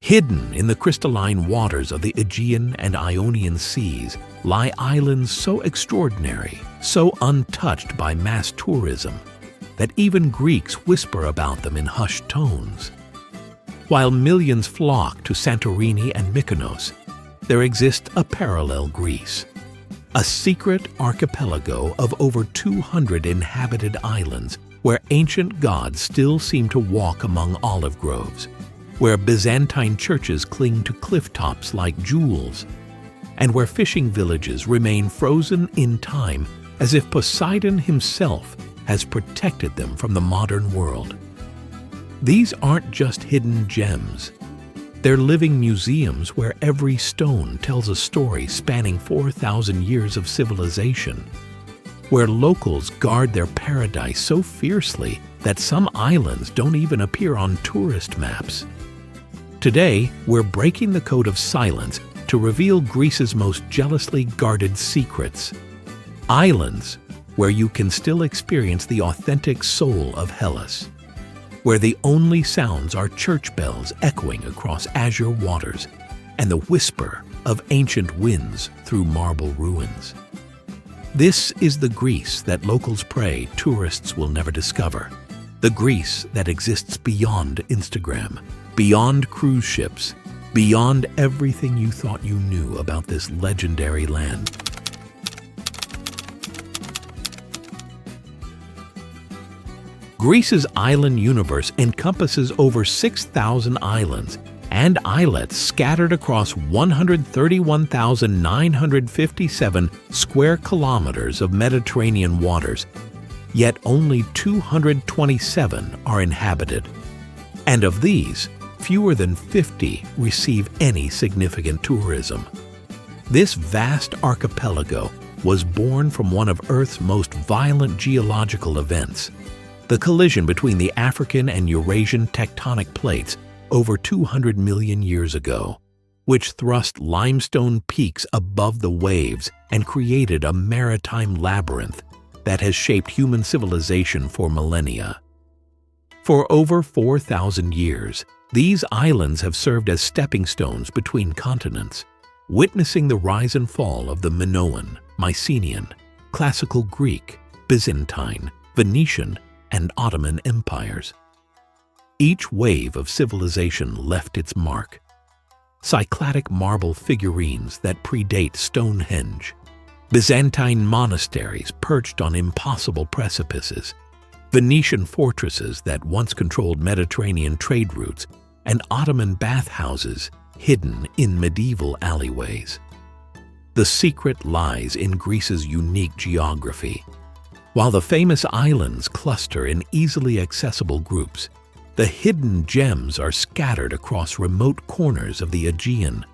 Hidden in the crystalline waters of the Aegean and Ionian seas lie islands so extraordinary, so untouched by mass tourism, that even Greeks whisper about them in hushed tones. While millions flock to Santorini and Mykonos, there exists a parallel Greece, a secret archipelago of over 200 inhabited islands where ancient gods still seem to walk among olive groves, where Byzantine churches cling to cliff tops like jewels, and where fishing villages remain frozen in time as if Poseidon himself has protected them from the modern world. These aren't just hidden gems. They're living museums where every stone tells a story spanning 4,000 years of civilization, where locals guard their paradise so fiercely that some islands don't even appear on tourist maps. Today, we're breaking the code of silence to reveal Greece's most jealously guarded secrets. Islands where you can still experience the authentic soul of Hellas, where the only sounds are church bells echoing across azure waters and the whisper of ancient winds through marble ruins. This is the Greece that locals pray tourists will never discover, the Greece that exists beyond Instagram, beyond cruise ships, beyond everything you thought you knew about this legendary land. Greece's island universe encompasses over 6,000 islands and islets scattered across 131,957 square kilometers of Mediterranean waters, yet only 227 are inhabited. And of these, fewer than 50 receive any significant tourism. This vast archipelago was born from one of Earth's most violent geological events, the collision between the African and Eurasian tectonic plates over 200 million years ago, which thrust limestone peaks above the waves and created a maritime labyrinth that has shaped human civilization for millennia. For over 4,000 years, these islands have served as stepping stones between continents, witnessing the rise and fall of the Minoan, Mycenaean, Classical Greek, Byzantine, Venetian, and Ottoman empires. Each wave of civilization left its mark. Cycladic marble figurines that predate Stonehenge, Byzantine monasteries perched on impossible precipices, Venetian fortresses that once controlled Mediterranean trade routes, and Ottoman bathhouses hidden in medieval alleyways. The secret lies in Greece's unique geography. While the famous islands cluster in easily accessible groups, the hidden gems are scattered across remote corners of the Aegean,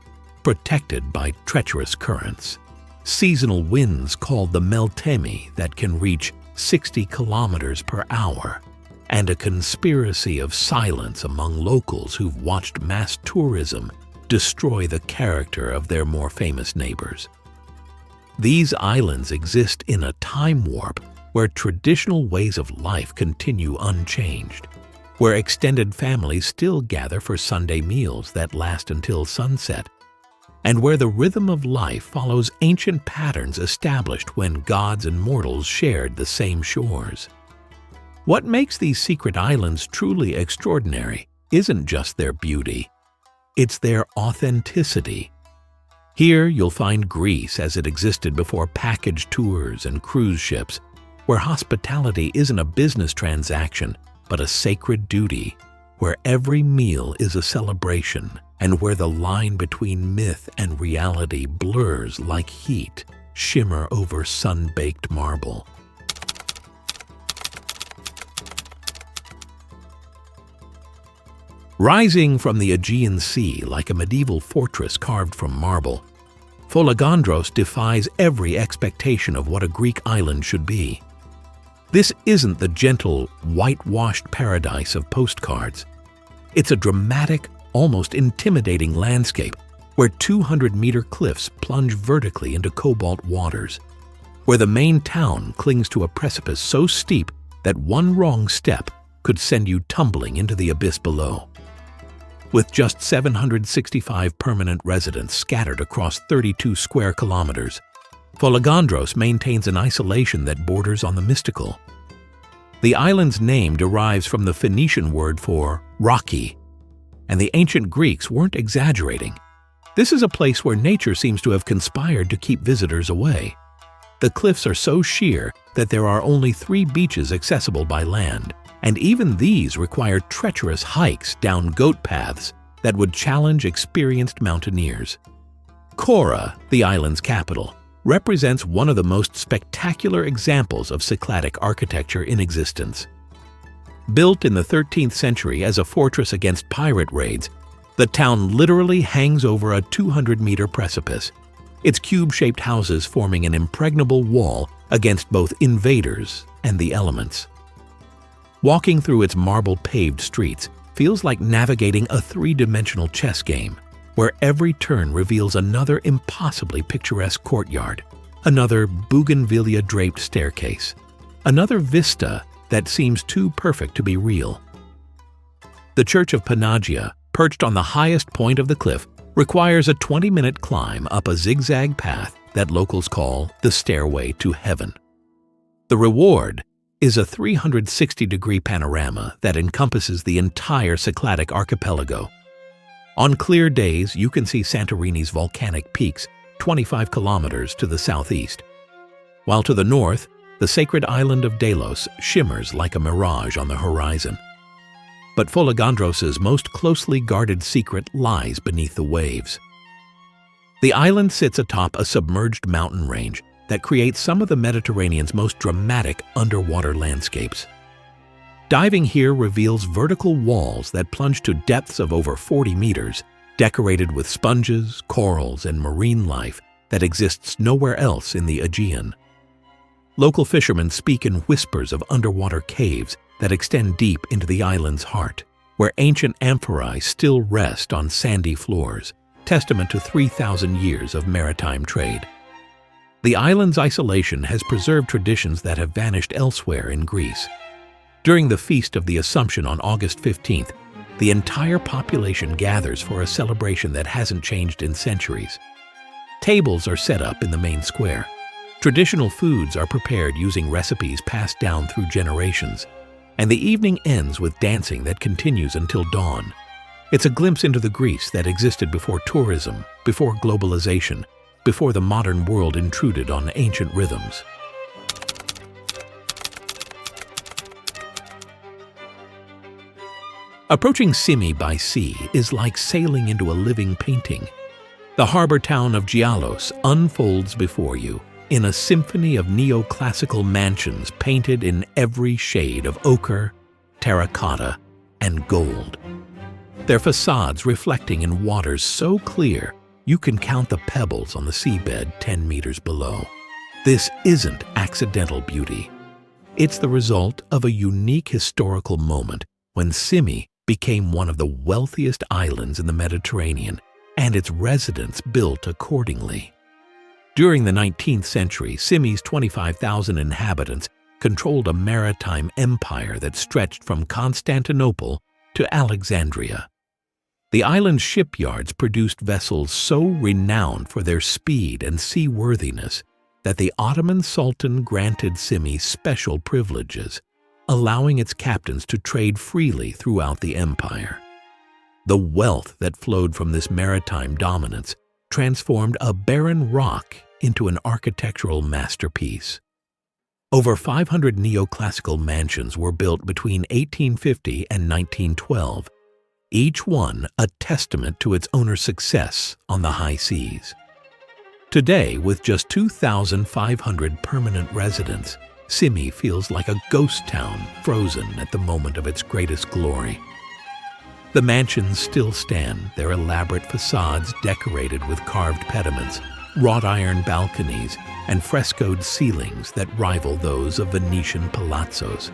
protected by treacherous currents, seasonal winds called the meltemi that can reach 60 kilometers per hour, and a conspiracy of silence among locals who've watched mass tourism destroy the character of their more famous neighbors. These islands exist in a time warp where traditional ways of life continue unchanged, where extended families still gather for Sunday meals that last until sunset, and where the rhythm of life follows ancient patterns established when gods and mortals shared the same shores. What makes these secret islands truly extraordinary isn't just their beauty, it's their authenticity. Here you'll find Greece as it existed before package tours and cruise ships, where hospitality isn't a business transaction but a sacred duty, where every meal is a celebration, and where the line between myth and reality blurs like heat shimmer over sun-baked marble. Rising from the Aegean Sea like a medieval fortress carved from marble, Folegandros defies every expectation of what a Greek island should be. This isn't the gentle, whitewashed paradise of postcards. It's a dramatic, almost intimidating landscape where 200-meter cliffs plunge vertically into cobalt waters, where the main town clings to a precipice so steep that one wrong step could send you tumbling into the abyss below. with just 765 permanent residents scattered across 32 square kilometers. Folegandros maintains an isolation that borders on the mystical. The island's name derives from the Phoenician word for rocky, and the ancient Greeks weren't exaggerating. This is a place where nature seems to have conspired to keep visitors away. The cliffs are so sheer that there are only 3 beaches accessible by land, and even these require treacherous hikes down goat paths that would challenge experienced mountaineers. Kora, the island's capital, represents one of the most spectacular examples of Cycladic architecture in existence. Built in the 13th century as a fortress against pirate raids, the town literally hangs over a 200-meter precipice, its cube-shaped houses forming an impregnable wall against both invaders and the elements. Walking through its marble-paved streets feels like navigating a 3-dimensional chess game, where every turn reveals another impossibly picturesque courtyard, another bougainvillea-draped staircase, another vista that seems too perfect to be real. The Church of Panagia, perched on the highest point of the cliff, requires a 20-minute climb up a zigzag path that locals call the Stairway to Heaven. The reward is a 360-degree panorama that encompasses the entire Cycladic archipelago. On clear days, you can see Santorini's volcanic peaks 25 kilometers to the southeast, while to the north, the sacred island of Delos shimmers like a mirage on the horizon. But Folegandros' most closely guarded secret lies beneath the waves. The island sits atop a submerged mountain range that creates some of the Mediterranean's most dramatic underwater landscapes. Diving here reveals vertical walls that plunge to depths of over 40 meters, decorated with sponges, corals, and marine life that exists nowhere else in the Aegean. Local fishermen speak in whispers of underwater caves that extend deep into the island's heart, where ancient amphorae still rest on sandy floors, testament to 3,000 years of maritime trade. The island's isolation has preserved traditions that have vanished elsewhere in Greece. During the Feast of the Assumption on August 15th, the entire population gathers for a celebration that hasn't changed in centuries. Tables are set up in the main square. Traditional foods are prepared using recipes passed down through generations, and the evening ends with dancing that continues until dawn. It's a glimpse into the Greece that existed before tourism, before globalization, before the modern world intruded on ancient rhythms. Approaching Symi by sea is like sailing into a living painting. The harbor town of Gialos unfolds before you in a symphony of neoclassical mansions painted in every shade of ochre, terracotta, and gold. Their facades reflecting in waters so clear you can count the pebbles on the seabed 10 meters below. This isn't accidental beauty. It's the result of a unique historical moment when Symi became one of the wealthiest islands in the Mediterranean, and its residents built accordingly. During the 19th century, Symi's 25,000 inhabitants controlled a maritime empire that stretched from Constantinople to Alexandria. The island's shipyards produced vessels so renowned for their speed and seaworthiness that the Ottoman Sultan granted Symi special privileges, allowing its captains to trade freely throughout the empire. The wealth that flowed from this maritime dominance transformed a barren rock into an architectural masterpiece. Over 500 neoclassical mansions were built between 1850 and 1912, each one a testament to its owner's success on the high seas. Today, with just 2,500 permanent residents, Symi feels like a ghost town frozen at the moment of its greatest glory. The mansions still stand, their elaborate facades decorated with carved pediments, wrought iron balconies, and frescoed ceilings that rival those of Venetian palazzos.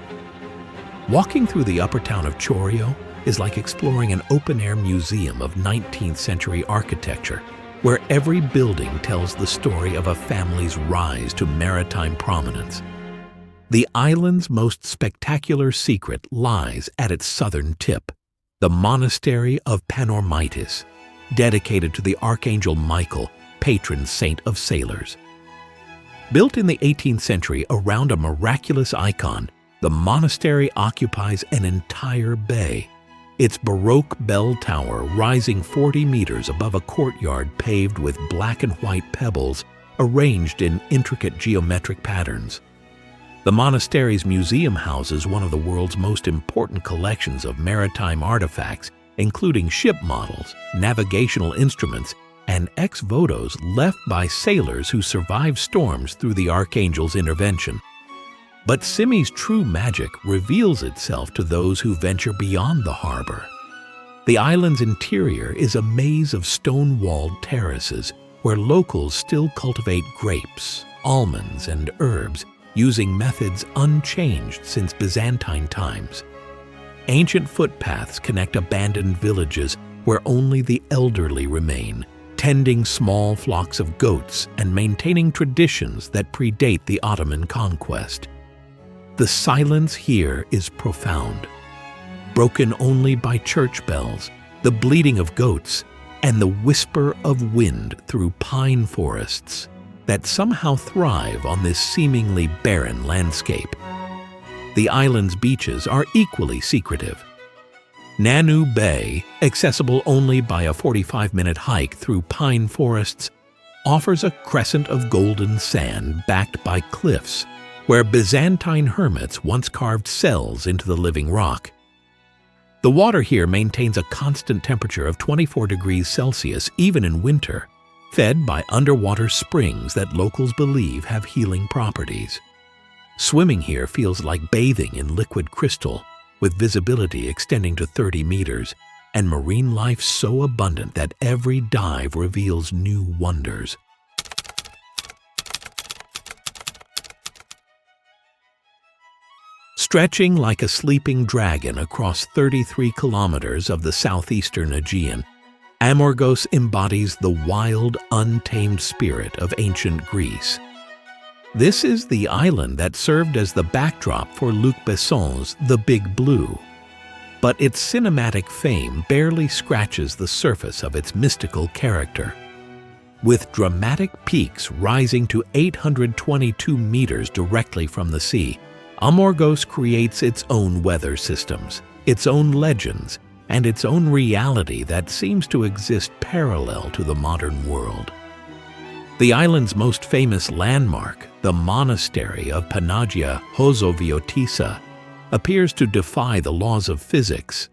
Walking through the upper town of Chorio is like exploring an open-air museum of 19th century architecture, where every building tells the story of a family's rise to maritime prominence. The island's most spectacular secret lies at its southern tip. the Monastery of Panormitis, dedicated to the Archangel Michael, patron saint of sailors. Built in the 18th century around a miraculous icon, the monastery occupies an entire bay. Its Baroque bell tower, rising 40 meters above a courtyard paved with black and white pebbles arranged in intricate geometric patterns. The monastery's museum houses one of the world's most important collections of maritime artifacts, including ship models, navigational instruments, and ex-votos left by sailors who survived storms through the Archangel's intervention. But Symi's true magic reveals itself to those who venture beyond the harbor. The island's interior is a maze of stone-walled terraces where locals still cultivate grapes, almonds, and herbs, using methods unchanged since Byzantine times. Ancient footpaths connect abandoned villages where only the elderly remain, tending small flocks of goats and maintaining traditions that predate the Ottoman conquest. The silence here is profound, broken only by church bells, the bleating of goats, and the whisper of wind through pine forests that somehow thrive on this seemingly barren landscape. The island's beaches are equally secretive. Nanu Bay, accessible only by a 45-minute hike through pine forests, offers a crescent of golden sand backed by cliffs, where Byzantine hermits once carved cells into the living rock. The water here maintains a constant temperature of 24 degrees Celsius even in winter, fed by underwater springs that locals believe have healing properties. Swimming here feels like bathing in liquid crystal, with visibility extending to 30 meters, and marine life so abundant that every dive reveals new wonders. Stretching like a sleeping dragon across 33 kilometers of the southeastern Aegean, Amorgos embodies the wild, untamed spirit of ancient Greece. This is the island that served as the backdrop for Luc Besson's The Big Blue. But its cinematic fame barely scratches the surface of its mystical character. With dramatic peaks rising to 822 meters directly from the sea, Amorgos creates its own weather systems, its own legends, and its own reality that seems to exist parallel to the modern world. The island's most famous landmark, the monastery of Panagia Hozoviotissa, appears to defy the laws of physics.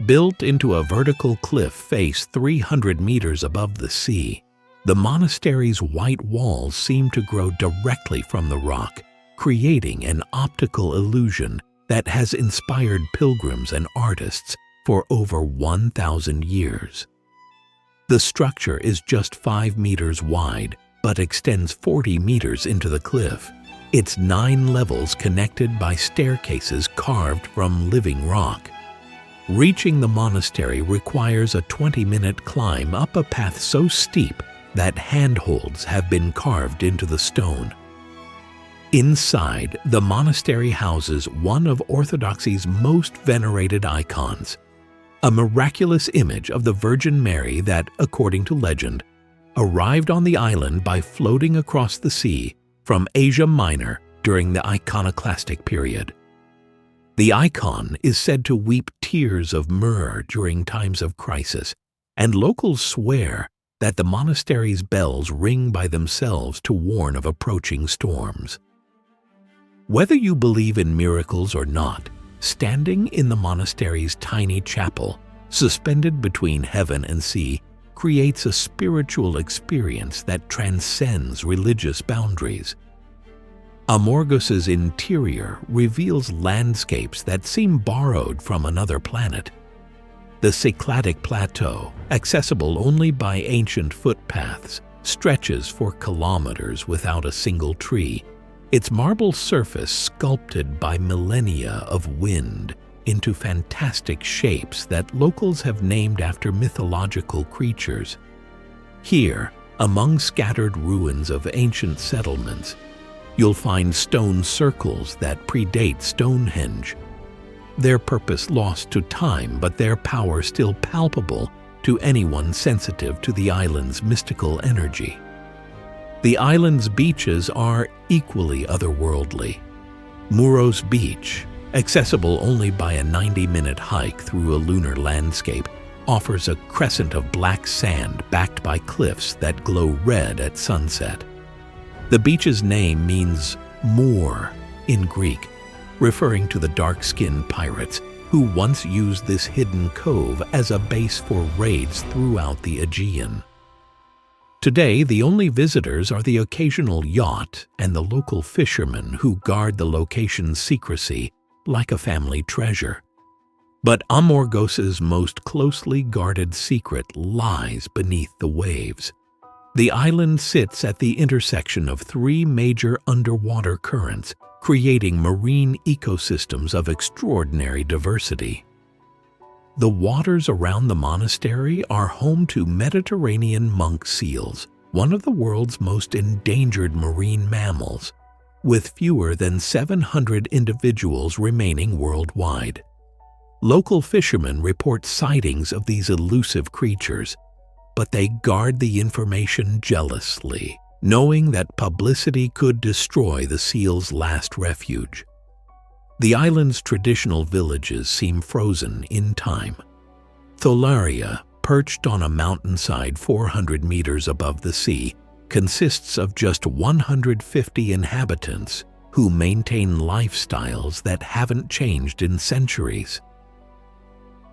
Built into a vertical cliff face 300 meters above the sea, the monastery's white walls seem to grow directly from the rock, creating an optical illusion that has inspired pilgrims and artists for over 1,000 years. The structure is just 5 meters wide, but extends 40 meters into the cliff. Its 9 levels connected by staircases carved from living rock. Reaching the monastery requires a 20-minute climb up a path so steep that handholds have been carved into the stone. Inside, the monastery houses one of Orthodoxy's most venerated icons, a miraculous image of the Virgin Mary that, according to legend, arrived on the island by floating across the sea from Asia Minor during the iconoclastic period. The icon is said to weep tears of myrrh during times of crisis, and locals swear that the monastery's bells ring by themselves to warn of approaching storms. Whether you believe in miracles or not, standing in the monastery's tiny chapel, suspended between heaven and sea, creates a spiritual experience that transcends religious boundaries. Amorgos's interior reveals landscapes that seem borrowed from another planet. The Cycladic Plateau, accessible only by ancient footpaths, stretches for kilometers without a single tree, its marble surface sculpted by millennia of wind into fantastic shapes that locals have named after mythological creatures. Here, among scattered ruins of ancient settlements, you'll find stone circles that predate Stonehenge. their purpose lost to time, but their power still palpable to anyone sensitive to the island's mystical energy. The island's beaches are equally otherworldly. Muros Beach, accessible only by a 90-minute hike through a lunar landscape, offers a crescent of black sand backed by cliffs that glow red at sunset. The beach's name means Moor in Greek, referring to the dark-skinned pirates who once used this hidden cove as a base for raids throughout the Aegean. Today, the only visitors are the occasional yacht and the local fishermen who guard the location's secrecy like a family treasure. But Amorgos's most closely guarded secret lies beneath the waves. The island sits at the intersection of three major underwater currents, creating marine ecosystems of extraordinary diversity. The waters around the monastery are home to Mediterranean monk seals, one of the world's most endangered marine mammals, with fewer than 700 individuals remaining worldwide. Local fishermen report sightings of these elusive creatures, but they guard the information jealously, knowing that publicity could destroy the seal's last refuge. The island's traditional villages seem frozen in time. Tholaria, perched on a mountainside 400 meters above the sea, consists of just 150 inhabitants who maintain lifestyles that haven't changed in centuries.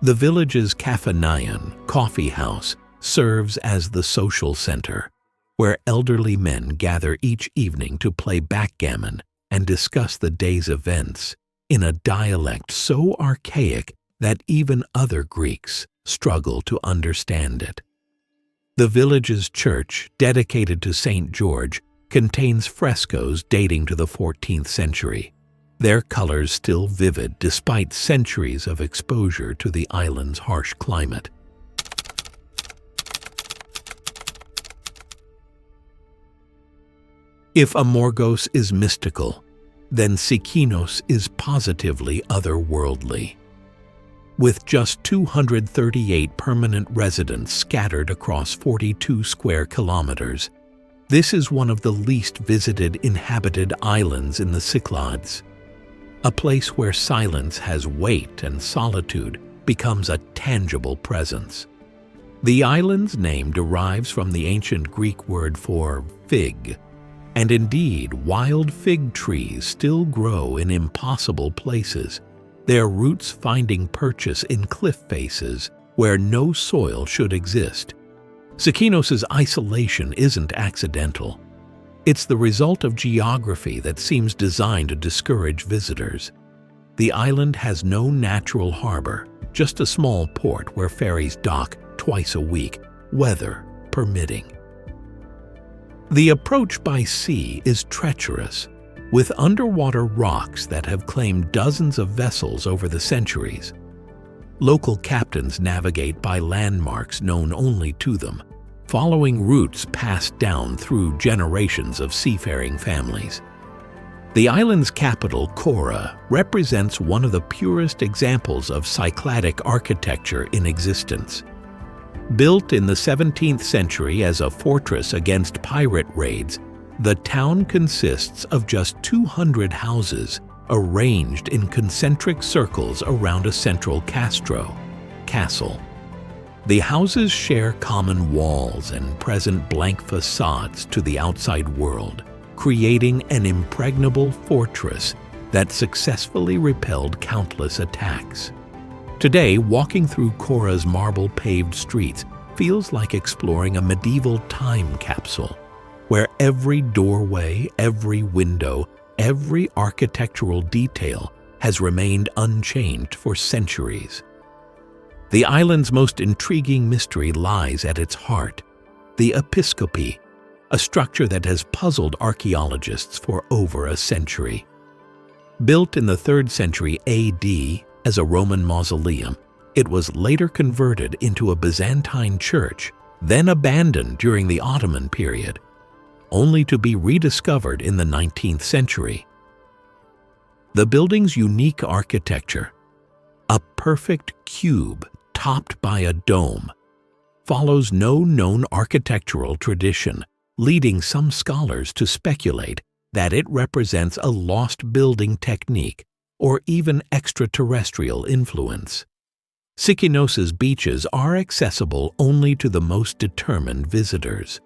The village's Caffeinaeon coffee house serves as the social center, where elderly men gather each evening to play backgammon and discuss the day's events in a dialect so archaic that even other Greeks struggle to understand it. The village's church, dedicated to St. George, contains frescoes dating to the 14th century, their colors still vivid despite centuries of exposure to the island's harsh climate. If Amorgos is mystical, then Sikinos is positively otherworldly. With just 238 permanent residents scattered across 42 square kilometers, this is one of the least visited inhabited islands in the Cyclades. A place where silence has weight and solitude becomes a tangible presence. The island's name derives from the ancient Greek word for fig, and indeed, wild fig trees still grow in impossible places, their roots finding purchase in cliff faces where no soil should exist. Sikinos' isolation isn't accidental. It's the result of geography that seems designed to discourage visitors. The island has no natural harbor, just a small port where ferries dock twice a week, weather permitting. The approach by sea is treacherous, with underwater rocks that have claimed dozens of vessels over the centuries. Local captains navigate by landmarks known only to them, following routes passed down through generations of seafaring families. The island's capital, Kora, represents one of the purest examples of Cycladic architecture in existence. Built in the 17th century as a fortress against pirate raids, the town consists of just 200 houses arranged in concentric circles around a central castle. The houses share common walls and present blank facades to the outside world, creating an impregnable fortress that successfully repelled countless attacks. Today, walking through Kora's marble-paved streets feels like exploring a medieval time capsule, where every doorway, every window, every architectural detail has remained unchanged for centuries. The island's most intriguing mystery lies at its heart, the Episcopi, a structure that has puzzled archaeologists for over a century. Built in the 3rd century AD as a Roman mausoleum, it was later converted into a Byzantine church, then abandoned during the Ottoman period, only to be rediscovered in the 19th century. The building's unique architecture, a perfect cube topped by a dome, follows no known architectural tradition, leading some scholars to speculate that it represents a lost building technique or even extraterrestrial influence. Sikinos' beaches are accessible only to the most determined visitors.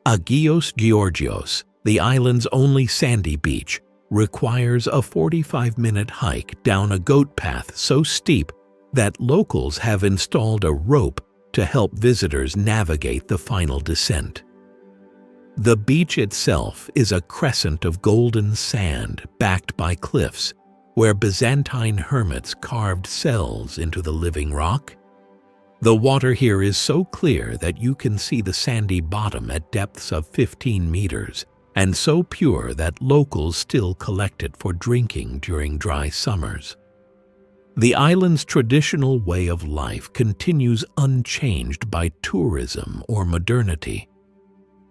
Agios Georgios, the island's only sandy beach, requires a 45-minute hike down a goat path so steep that locals have installed a rope to help visitors navigate the final descent. The beach itself is a crescent of golden sand backed by cliffs, where Byzantine hermits carved cells into the living rock. The water here is so clear that you can see the sandy bottom at depths of 15 meters, and so pure that locals still collect it for drinking during dry summers. The island's traditional way of life continues unchanged by tourism or modernity.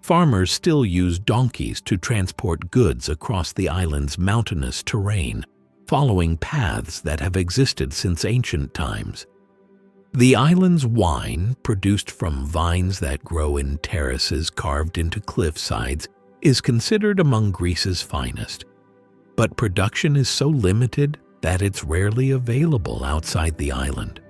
Farmers still use donkeys to transport goods across the island's mountainous terrain, following paths that have existed since ancient times. The island's wine, produced from vines that grow in terraces carved into cliff sides, is considered among Greece's finest. But production is so limited that it's rarely available outside the island.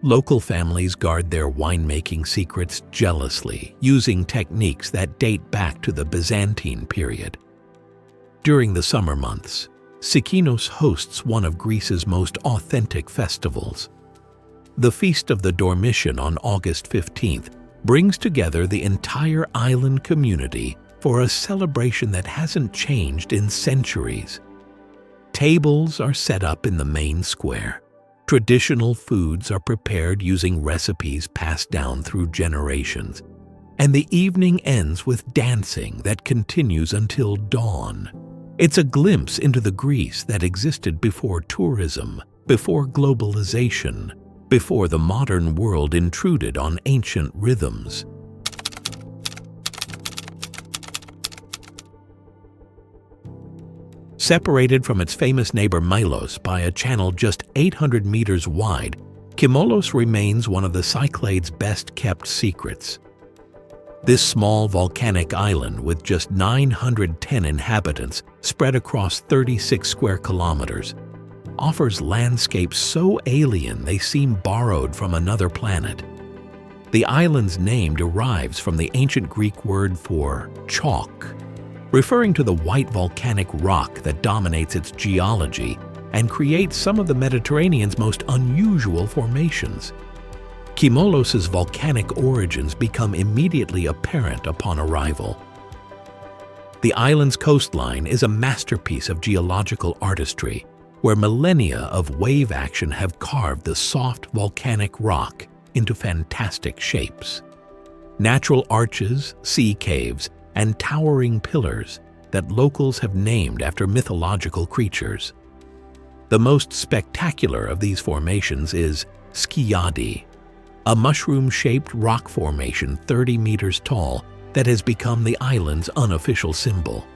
Local families guard their winemaking secrets jealously, using techniques that date back to the Byzantine period. During the summer months, Sykinos hosts one of Greece's most authentic festivals. The Feast of the Dormition on August 15th brings together the entire island community for a celebration that hasn't changed in centuries. Tables are set up in the main square. Traditional foods are prepared using recipes passed down through generations, and the evening ends with dancing that continues until dawn. It's a glimpse into the Greece that existed before tourism, before globalization, before the modern world intruded on ancient rhythms. Separated from its famous neighbor Milos by a channel just 800 meters wide, Kimolos remains one of the Cyclades' best-kept secrets. This small volcanic island with just 910 inhabitants spread across 36 square kilometers offers landscapes so alien they seem borrowed from another planet. The island's name derives from the ancient Greek word for chalk, referring to the white volcanic rock that dominates its geology and creates some of the Mediterranean's most unusual formations. Kimolos' volcanic origins become immediately apparent upon arrival. The island's coastline is a masterpiece of geological artistry, where millennia of wave action have carved the soft volcanic rock into fantastic shapes. Natural arches, sea caves, and towering pillars that locals have named after mythological creatures. The most spectacular of these formations is Skiadi, a mushroom-shaped rock formation 30 meters tall that has become the island's unofficial symbol.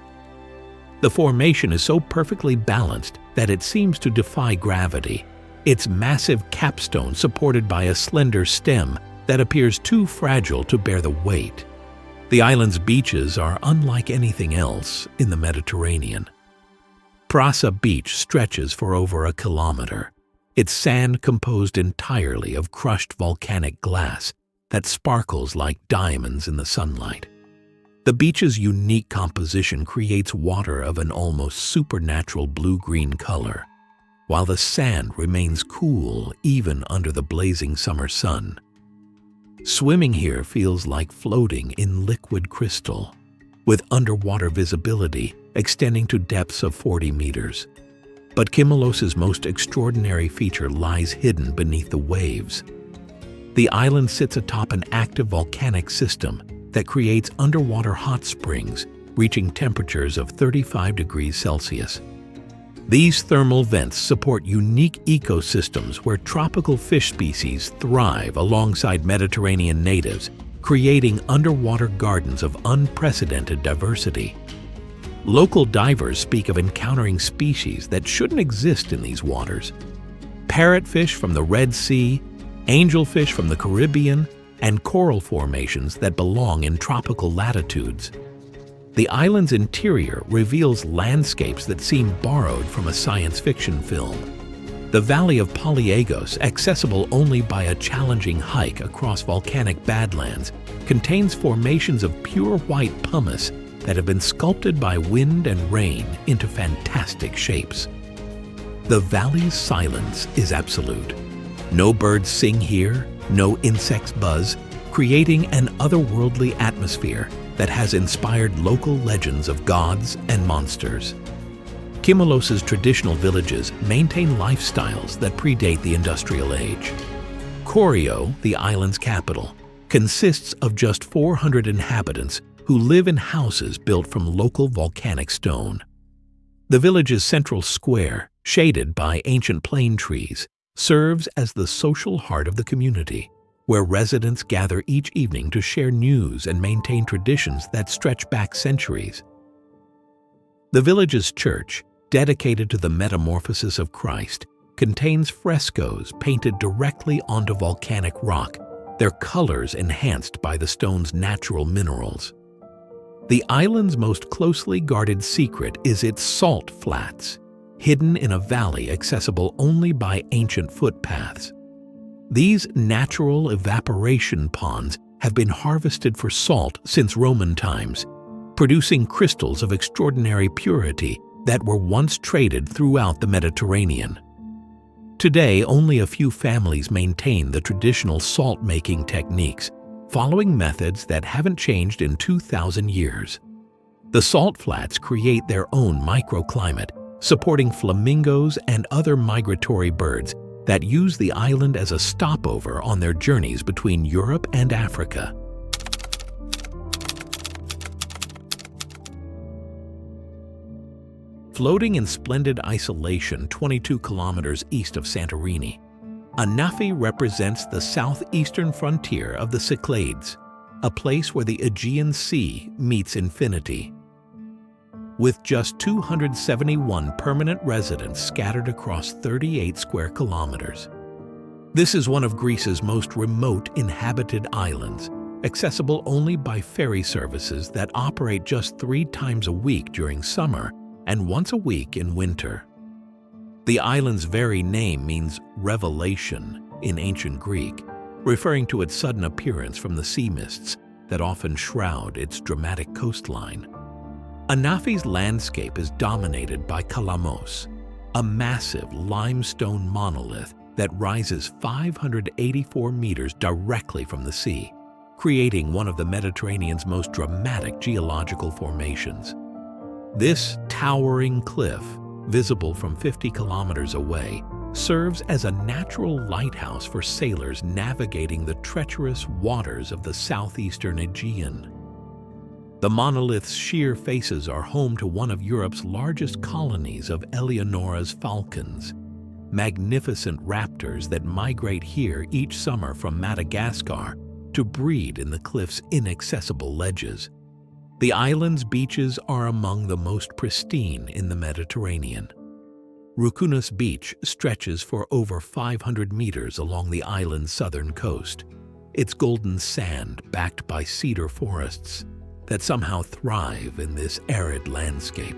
The formation is so perfectly balanced that it seems to defy gravity, its massive capstone supported by a slender stem that appears too fragile to bear the weight. The island's beaches are unlike anything else in the Mediterranean. Prasa Beach stretches for over a kilometer, its sand composed entirely of crushed volcanic glass that sparkles like diamonds in the sunlight. The beach's unique composition creates water of an almost supernatural blue-green color, while the sand remains cool even under the blazing summer sun. Swimming here feels like floating in liquid crystal, with underwater visibility extending to depths of 40 meters. But Kimolos' most extraordinary feature lies hidden beneath the waves. The island sits atop an active volcanic system that creates underwater hot springs reaching temperatures of 35 degrees Celsius. These thermal vents support unique ecosystems where tropical fish species thrive alongside Mediterranean natives, creating underwater gardens of unprecedented diversity. Local divers speak of encountering species that shouldn't exist in these waters. parrotfish from the Red Sea, angelfish from the Caribbean, and coral formations that belong in tropical latitudes. The island's interior reveals landscapes that seem borrowed from a science fiction film. The Valley of Polyagos, accessible only by a challenging hike across volcanic badlands, contains formations of pure white pumice that have been sculpted by wind and rain into fantastic shapes. The valley's silence is absolute. No birds sing here, no insects buzz, creating an otherworldly atmosphere that has inspired local legends of gods and monsters. Kimolos' traditional villages maintain lifestyles that predate the industrial age. Koryo, the island's capital, consists of just 400 inhabitants who live in houses built from local volcanic stone. The village's central square, shaded by ancient plane trees, serves as the social heart of the community, where residents gather each evening to share news and maintain traditions that stretch back centuries. The village's church, dedicated to the metamorphosis of Christ, contains frescoes painted directly onto volcanic rock, their colors enhanced by the stone's natural minerals. The island's most closely guarded secret is its salt flats, hidden in a valley accessible only by ancient footpaths. These natural evaporation ponds have been harvested for salt since Roman times, producing crystals of extraordinary purity that were once traded throughout the Mediterranean. Today, only a few families maintain the traditional salt-making techniques, following methods that haven't changed in 2,000 years. The salt flats create their own microclimate, supporting flamingos and other migratory birds that use the island as a stopover on their journeys between Europe and Africa. Floating in splendid isolation 22 kilometers east of Santorini, Anafi represents the southeastern frontier of the Cyclades, a place where the Aegean Sea meets infinity. With just 271 permanent residents scattered across 38 square kilometers. This is one of Greece's most remote inhabited islands, accessible only by ferry services that operate just 3 times a week during summer and once a week in winter. The island's very name means revelation in ancient Greek, referring to its sudden appearance from the sea mists that often shroud its dramatic coastline. Anafi's landscape is dominated by Kalamos, a massive limestone monolith that rises 584 meters directly from the sea, creating one of the Mediterranean's most dramatic geological formations. This towering cliff, visible from 50 kilometers away, serves as a natural lighthouse for sailors navigating the treacherous waters of the southeastern Aegean. The monolith's sheer faces are home to one of Europe's largest colonies of Eleonora's falcons, magnificent raptors that migrate here each summer from Madagascar to breed in the cliff's inaccessible ledges. The island's beaches are among the most pristine in the Mediterranean. Mykonos Beach stretches for over 500 meters along the island's southern coast, its golden sand backed by cedar forests that somehow thrive in this arid landscape.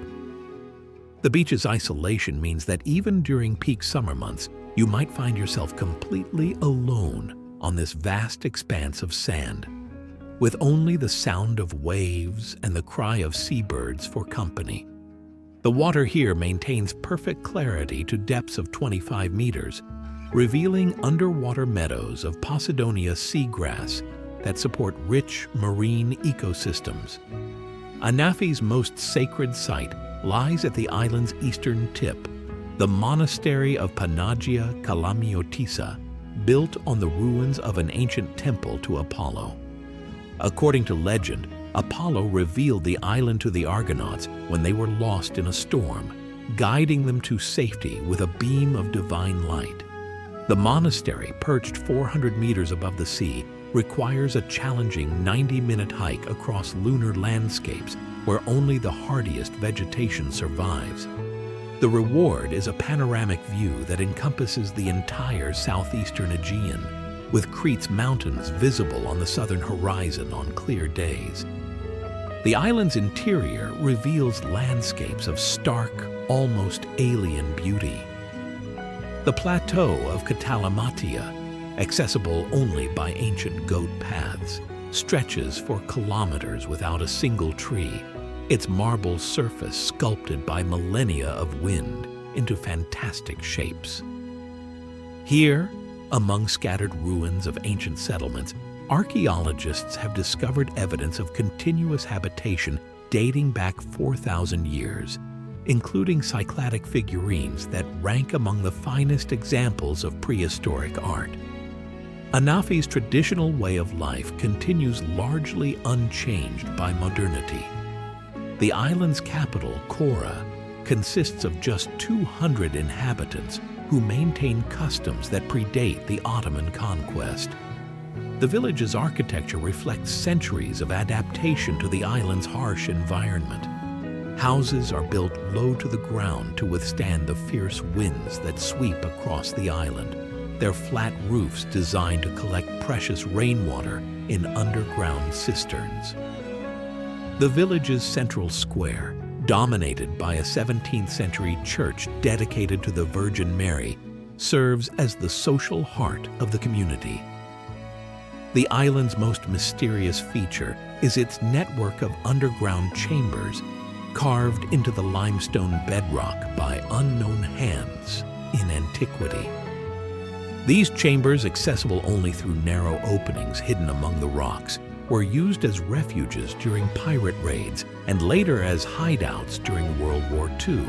The beach's isolation means that even during peak summer months, you might find yourself completely alone on this vast expanse of sand, with only the sound of waves and the cry of seabirds for company. The water here maintains perfect clarity to depths of 25 meters, revealing underwater meadows of Posidonia seagrass that support rich marine ecosystems. Anafi's most sacred site lies at the island's eastern tip, the monastery of Panagia Kalamiotissa, built on the ruins of an ancient temple to Apollo. According to legend, Apollo revealed the island to the Argonauts when they were lost in a storm, guiding them to safety with a beam of divine light. The monastery, perched 400 meters above the sea, requires a challenging 90-minute hike across lunar landscapes where only the hardiest vegetation survives. The reward is a panoramic view that encompasses the entire southeastern Aegean, with Crete's mountains visible on the southern horizon on clear days. The island's interior reveals landscapes of stark, almost alien beauty. The plateau of Katalamatia, accessible only by ancient goat paths, stretches for kilometers without a single tree, its marble surface sculpted by millennia of wind into fantastic shapes. Here, among scattered ruins of ancient settlements, archaeologists have discovered evidence of continuous habitation dating back 4,000 years, including Cycladic figurines that rank among the finest examples of prehistoric art. Anafi's traditional way of life continues largely unchanged by modernity. The island's capital, Kora, consists of just 200 inhabitants who maintain customs that predate the Ottoman conquest. The village's architecture reflects centuries of adaptation to the island's harsh environment. Houses are built low to the ground to withstand the fierce winds that sweep across the island, their flat roofs designed to collect precious rainwater in underground cisterns. The village's central square, dominated by a 17th century church dedicated to the Virgin Mary, serves as the social heart of the community. The island's most mysterious feature is its network of underground chambers carved into the limestone bedrock by unknown hands in antiquity. These chambers, accessible only through narrow openings hidden among the rocks, were used as refuges during pirate raids and later as hideouts during World War II.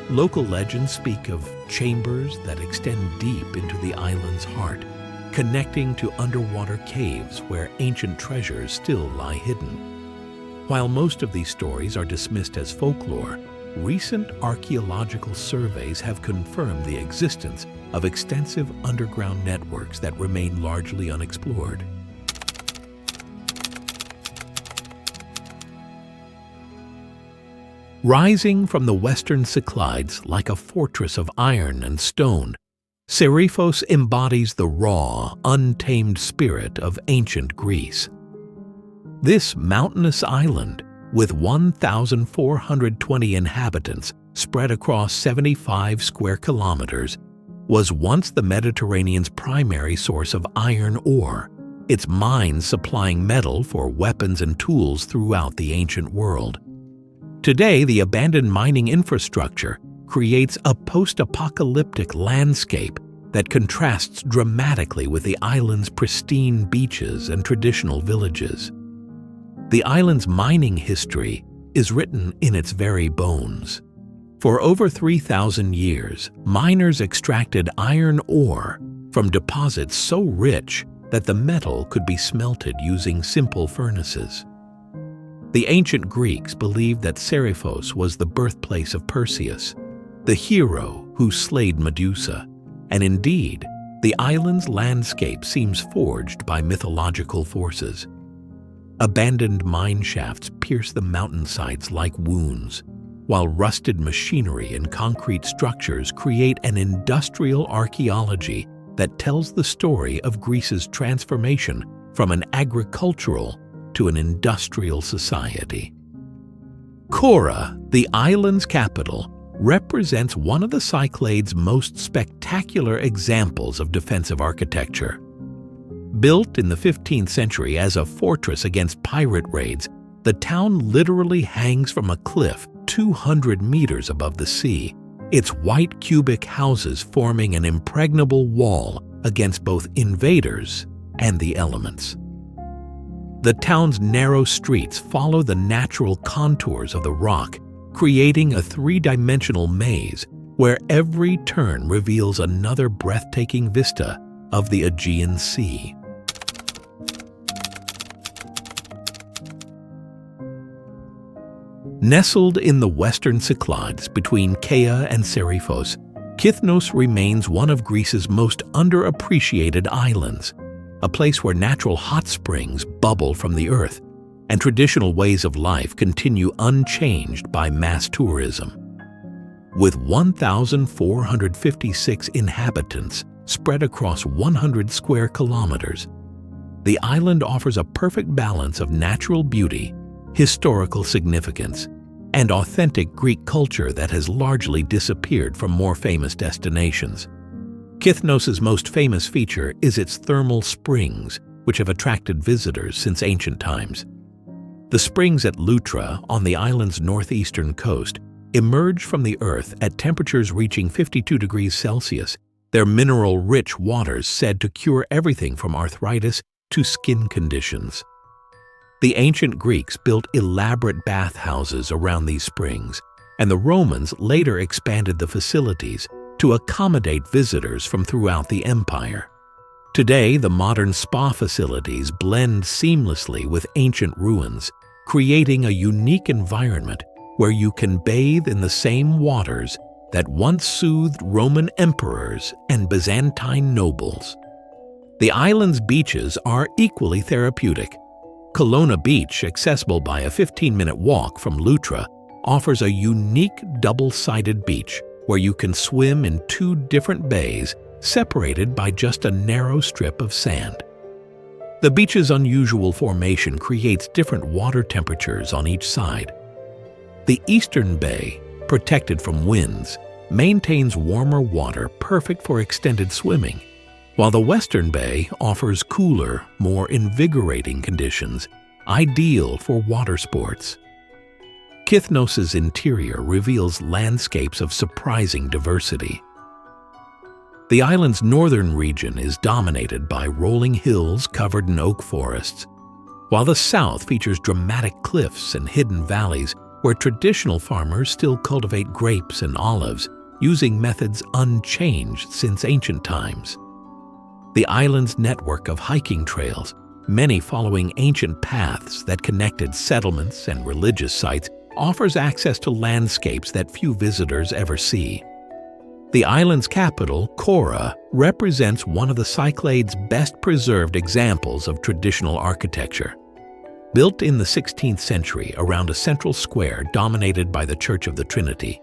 Local legends speak of chambers that extend deep into the island's heart, connecting to underwater caves where ancient treasures still lie hidden. While most of these stories are dismissed as folklore, recent archaeological surveys have confirmed the existence of extensive underground networks that remain largely unexplored. Rising from the western Cyclades like a fortress of iron and stone, Serifos embodies the raw, untamed spirit of ancient Greece. This mountainous island, with 1,420 inhabitants spread across 75 square kilometers, was once the Mediterranean's primary source of iron ore, its mines supplying metal for weapons and tools throughout the ancient world. Today, the abandoned mining infrastructure creates a post-apocalyptic landscape that contrasts dramatically with the island's pristine beaches and traditional villages. The island's mining history is written in its very bones. For over 3,000 years, miners extracted iron ore from deposits so rich that the metal could be smelted using simple furnaces. The ancient Greeks believed that Serifos was the birthplace of Perseus, the hero who slayed Medusa, and indeed, the island's landscape seems forged by mythological forces. Abandoned mine shafts pierce the mountainsides like wounds, while rusted machinery and concrete structures create an industrial archaeology that tells the story of Greece's transformation from an agricultural to an industrial society. Kora, the island's capital, represents one of the Cyclades' most spectacular examples of defensive architecture. Built in the 15th century as a fortress against pirate raids, the town literally hangs from a cliff 200 meters above the sea, its white cubic houses forming an impregnable wall against both invaders and the elements. The town's narrow streets follow the natural contours of the rock, creating a three-dimensional maze where every turn reveals another breathtaking vista of the Aegean Sea. Nestled in the western Cyclades between Kea and Serifos, Kythnos remains one of Greece's most underappreciated islands, a place where natural hot springs bubble from the earth and traditional ways of life continue unchanged by mass tourism. With 1,456 inhabitants spread across 100 square kilometers, the island offers a perfect balance of natural beauty, historical significance, and authentic Greek culture that has largely disappeared from more famous destinations. Kythnos' most famous feature is its thermal springs, which have attracted visitors since ancient times. The springs at Loutra, on the island's northeastern coast, emerge from the earth at temperatures reaching 52 degrees Celsius, their mineral-rich waters said to cure everything from arthritis to skin conditions. The ancient Greeks built elaborate bathhouses around these springs, and the Romans later expanded the facilities to accommodate visitors from throughout the empire. Today, the modern spa facilities blend seamlessly with ancient ruins, creating a unique environment where you can bathe in the same waters that once soothed Roman emperors and Byzantine nobles. The island's beaches are equally therapeutic. Colonna Beach, accessible by a 15-minute walk from Loutra, offers a unique double-sided beach where you can swim in 2 different bays separated by just a narrow strip of sand. The beach's unusual formation creates different water temperatures on each side. The eastern bay, protected from winds, maintains warmer water perfect for extended swimming, while the western bay offers cooler, more invigorating conditions, ideal for water sports. Kythnos' interior reveals landscapes of surprising diversity. The island's northern region is dominated by rolling hills covered in oak forests, while the south features dramatic cliffs and hidden valleys where traditional farmers still cultivate grapes and olives, using methods unchanged since ancient times. The island's network of hiking trails, many following ancient paths that connected settlements and religious sites, offers access to landscapes that few visitors ever see. The island's capital, Kora, represents one of the Cyclades' best-preserved examples of traditional architecture. Built in the 16th century around a central square dominated by the Church of the Trinity,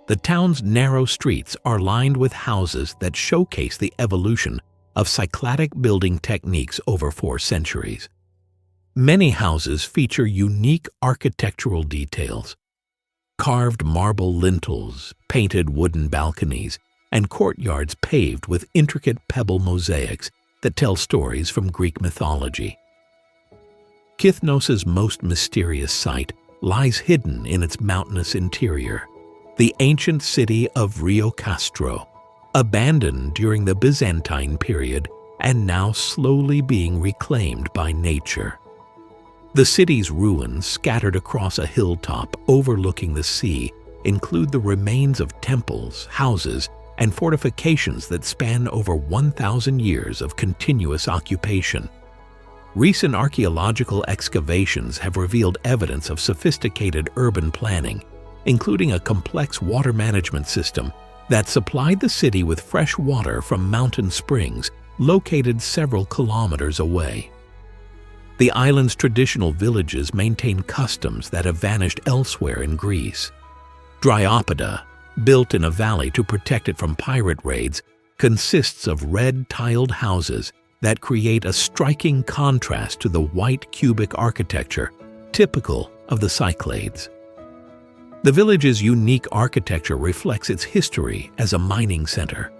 the town's narrow streets are lined with houses that showcase the evolution of Cycladic building techniques over 4 centuries. Many houses feature unique architectural details: carved marble lintels, painted wooden balconies, and courtyards paved with intricate pebble mosaics that tell stories from Greek mythology. Kythnos' most mysterious site lies hidden in its mountainous interior, the ancient city of Rio Castro, abandoned during the Byzantine period and now slowly being reclaimed by nature. The city's ruins, scattered across a hilltop overlooking the sea, include the remains of temples, houses, and fortifications that span over 1,000 years of continuous occupation. Recent archaeological excavations have revealed evidence of sophisticated urban planning, including a complex water management system that supplied the city with fresh water from mountain springs located several kilometers away. The island's traditional villages maintain customs that have vanished elsewhere in Greece. Dryopoda, built in a valley to protect it from pirate raids, consists of red tiled houses that create a striking contrast to the white cubic architecture typical of the Cyclades. The village's unique architecture reflects its history as a mining center.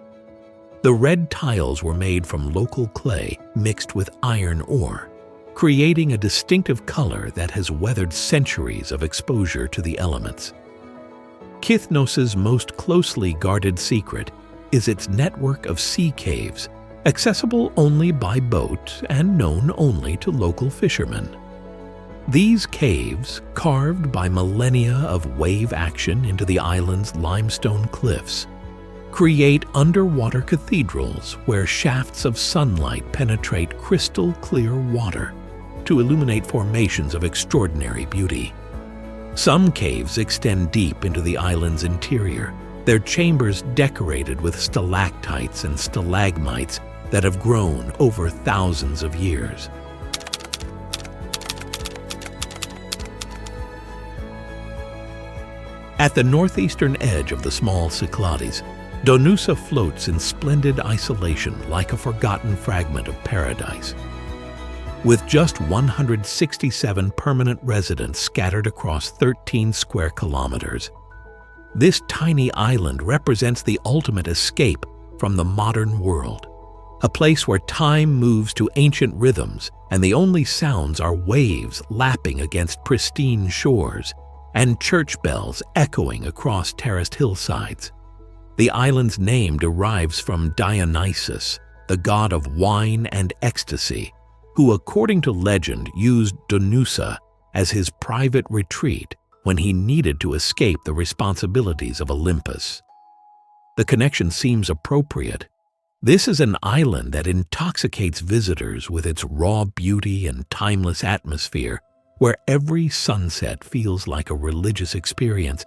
The red tiles were made from local clay mixed with iron ore, creating a distinctive color that has weathered centuries of exposure to the elements. Kythnos' most closely guarded secret is its network of sea caves, accessible only by boat and known only to local fishermen. These caves, carved by millennia of wave action into the island's limestone cliffs, create underwater cathedrals where shafts of sunlight penetrate crystal-clear water to illuminate formations of extraordinary beauty. Some caves extend deep into the island's interior, their chambers decorated with stalactites and stalagmites that have grown over thousands of years. At the northeastern edge of the small Cyclades, Donoussa floats in splendid isolation like a forgotten fragment of paradise. With just 167 permanent residents scattered across 13 square kilometers, this tiny island represents the ultimate escape from the modern world, a place where time moves to ancient rhythms and the only sounds are waves lapping against pristine shores and church bells echoing across terraced hillsides. The island's name derives from Dionysus, the god of wine and ecstasy, who, according to legend, used Donoussa as his private retreat when he needed to escape the responsibilities of Olympus. The connection seems appropriate. This is an island that intoxicates visitors with its raw beauty and timeless atmosphere, where every sunset feels like a religious experience,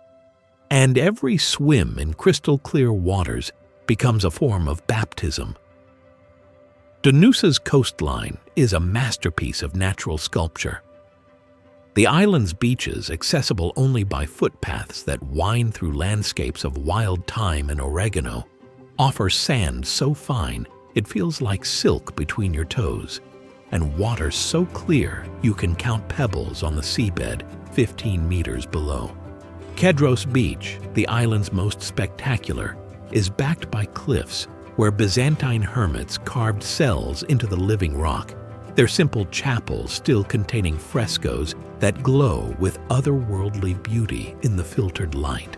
and every swim in crystal-clear waters becomes a form of baptism. Donoussa's coastline is a masterpiece of natural sculpture. The island's beaches, accessible only by footpaths that wind through landscapes of wild thyme and oregano, offer sand so fine it feels like silk between your toes, and water so clear you can count pebbles on the seabed 15 meters below. Kedros Beach, the island's most spectacular, is backed by cliffs where Byzantine hermits carved cells into the living rock, their simple chapels still containing frescoes that glow with otherworldly beauty in the filtered light.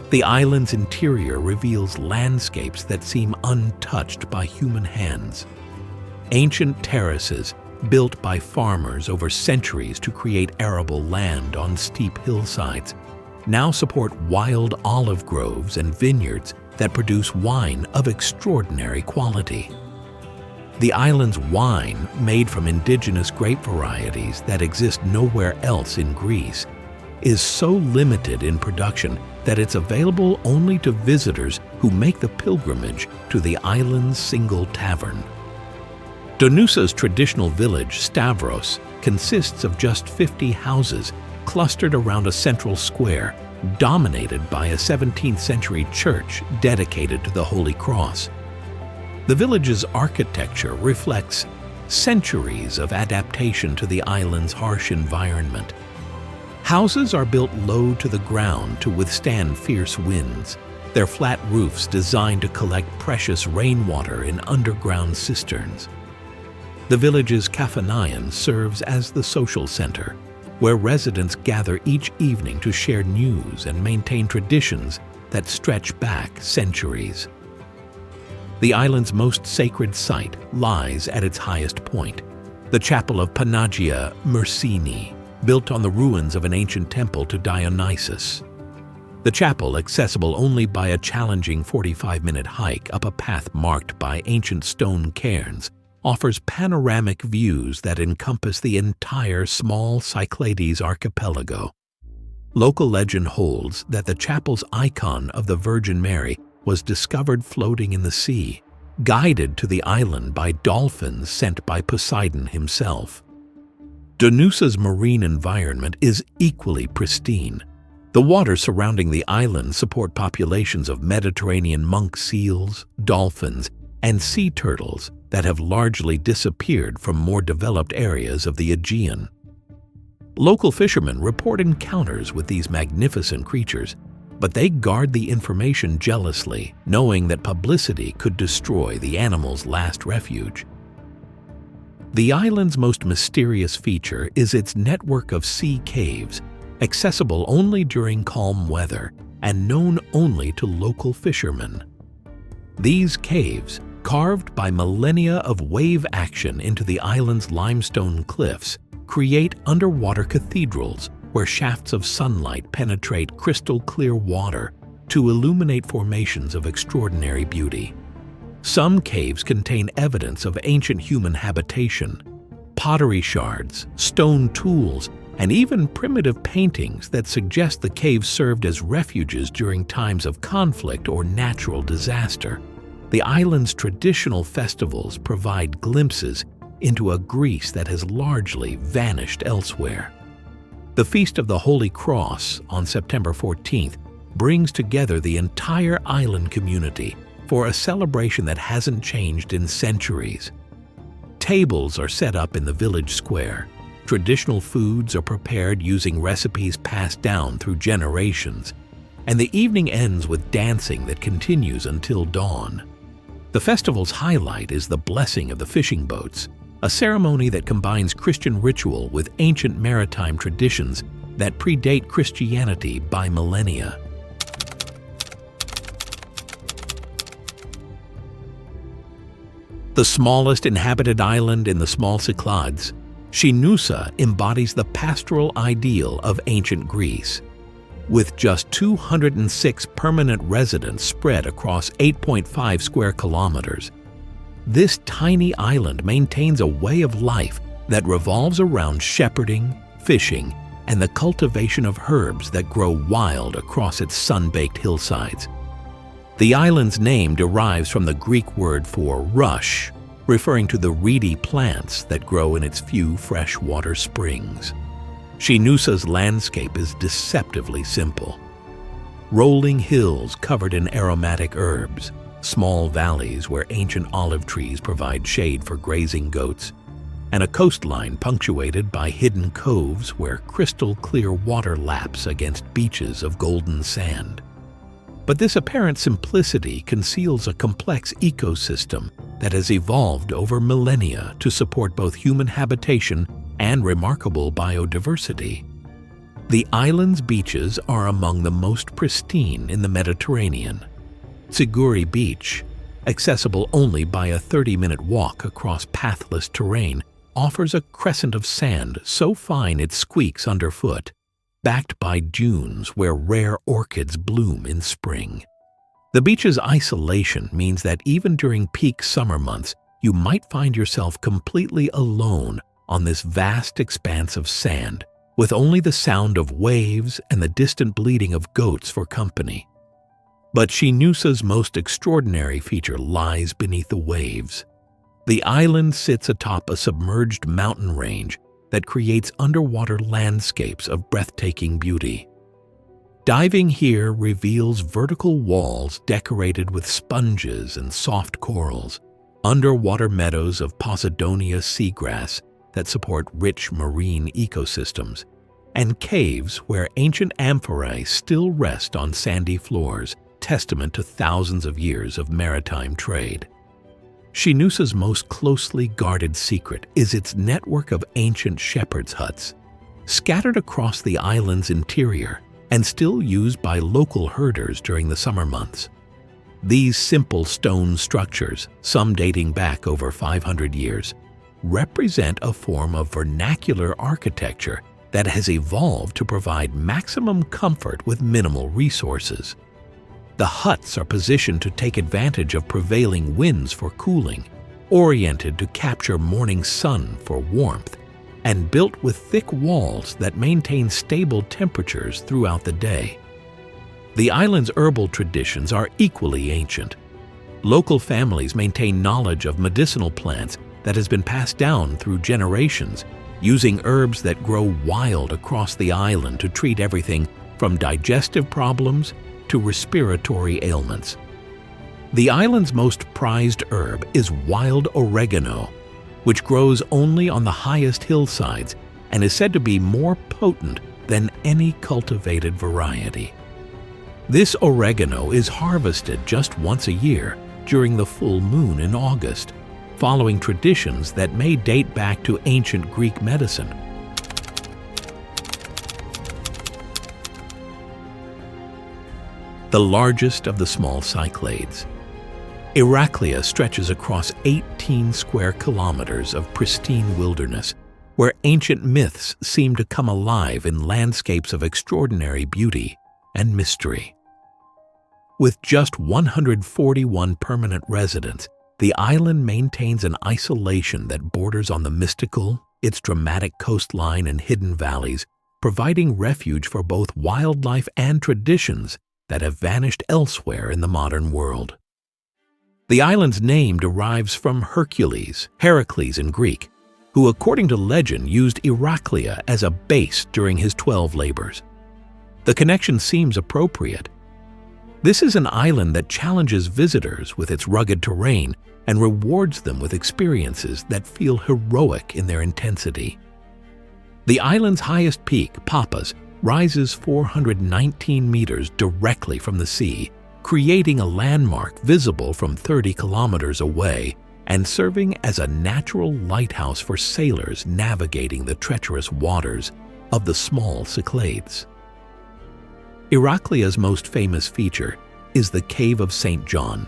The island's interior reveals landscapes that seem untouched by human hands. Ancient terraces, built by farmers over centuries to create arable land on steep hillsides, now support wild olive groves and vineyards that produce wine of extraordinary quality. The island's wine, made from indigenous grape varieties that exist nowhere else in Greece, is so limited in production that it's available only to visitors who make the pilgrimage to the island's single tavern. Donoussa's traditional village, Stavros, consists of just 50 houses clustered around a central square, dominated by a 17th century church dedicated to the Holy Cross. The village's architecture reflects centuries of adaptation to the island's harsh environment. Houses are built low to the ground to withstand fierce winds, their flat roofs designed to collect precious rainwater in underground cisterns. The village's Kaphanaion serves as the social center, where residents gather each evening to share news and maintain traditions that stretch back centuries. The island's most sacred site lies at its highest point, the Chapel of Panagia Myrsini, built on the ruins of an ancient temple to Dionysus. The chapel, accessible only by a challenging 45-minute hike up a path marked by ancient stone cairns, offers panoramic views that encompass the entire small Cyclades archipelago. Local legend holds that the chapel's icon of the Virgin Mary was discovered floating in the sea, guided to the island by dolphins sent by Poseidon himself. Donoussa's marine environment is equally pristine. The waters surrounding the island support populations of Mediterranean monk seals, dolphins, and sea turtles that have largely disappeared from more developed areas of the Aegean. Local fishermen report encounters with these magnificent creatures, but they guard the information jealously, knowing that publicity could destroy the animal's last refuge. The island's most mysterious feature is its network of sea caves, accessible only during calm weather and known only to local fishermen. These caves, carved by millennia of wave action into the island's limestone cliffs, create underwater cathedrals where shafts of sunlight penetrate crystal-clear water to illuminate formations of extraordinary beauty. Some caves contain evidence of ancient human habitation, pottery shards, stone tools, and even primitive paintings that suggest the caves served as refuges during times of conflict or natural disaster. The island's traditional festivals provide glimpses into a Greece that has largely vanished elsewhere. The Feast of the Holy Cross on September 14th brings together the entire island community for a celebration that hasn't changed in centuries. Tables are set up in the village square. Traditional foods are prepared using recipes passed down through generations, and the evening ends with dancing that continues until dawn. The festival's highlight is the blessing of the fishing boats, a ceremony that combines Christian ritual with ancient maritime traditions that predate Christianity by millennia. The smallest inhabited island in the small Cyclades, Schinoussa embodies the pastoral ideal of ancient Greece. With just 206 permanent residents spread across 8.5 square kilometers, this tiny island maintains a way of life that revolves around shepherding, fishing, and the cultivation of herbs that grow wild across its sun-baked hillsides. The island's name derives from the Greek word for rush, referring to the reedy plants that grow in its few freshwater springs. Schinousa's landscape is deceptively simple. Rolling hills covered in aromatic herbs, small valleys where ancient olive trees provide shade for grazing goats, and a coastline punctuated by hidden coves where crystal-clear water laps against beaches of golden sand. But this apparent simplicity conceals a complex ecosystem that has evolved over millennia to support both human habitation and remarkable biodiversity. The island's beaches are among the most pristine in the Mediterranean. Siguri Beach, accessible only by a 30-minute walk across pathless terrain, offers a crescent of sand so fine it squeaks underfoot, backed by dunes where rare orchids bloom in spring. The beach's isolation means that even during peak summer months, you might find yourself completely alone on this vast expanse of sand, with only the sound of waves and the distant bleating of goats for company. But Schinousa's most extraordinary feature lies beneath the waves. The island sits atop a submerged mountain range that creates underwater landscapes of breathtaking beauty. Diving here reveals vertical walls decorated with sponges and soft corals, underwater meadows of Posidonia seagrass that support rich marine ecosystems, and caves where ancient amphorae still rest on sandy floors, testament to thousands of years of maritime trade. Schinousa's most closely guarded secret is its network of ancient shepherds' huts, scattered across the island's interior and still used by local herders during the summer months. These simple stone structures, some dating back over 500 years, represent a form of vernacular architecture that has evolved to provide maximum comfort with minimal resources. The huts are positioned to take advantage of prevailing winds for cooling, oriented to capture morning sun for warmth, and built with thick walls that maintain stable temperatures throughout the day. The island's herbal traditions are equally ancient. Local families maintain knowledge of medicinal plants that has been passed down through generations, using herbs that grow wild across the island to treat everything from digestive problems to respiratory ailments. The island's most prized herb is wild oregano, which grows only on the highest hillsides and is said to be more potent than any cultivated variety. This oregano is harvested just once a year during the full moon in August, following traditions that may date back to ancient Greek medicine. The largest of the small Cyclades, Iraklia stretches across 18 square kilometers of pristine wilderness, where ancient myths seem to come alive in landscapes of extraordinary beauty and mystery. With just 141 permanent residents, the island maintains an isolation that borders on the mystical, its dramatic coastline and hidden valleys, providing refuge for both wildlife and traditions that have vanished elsewhere in the modern world. The island's name derives from Hercules, Heracles in Greek, who according to legend used Iraklia as a base during his 12 labors. The connection seems appropriate. This is an island that challenges visitors with its rugged terrain and rewards them with experiences that feel heroic in their intensity. The island's highest peak, Papas, rises 419 meters directly from the sea, creating a landmark visible from 30 kilometers away and serving as a natural lighthouse for sailors navigating the treacherous waters of the small Cyclades. Iraklia's most famous feature is the Cave of St. John,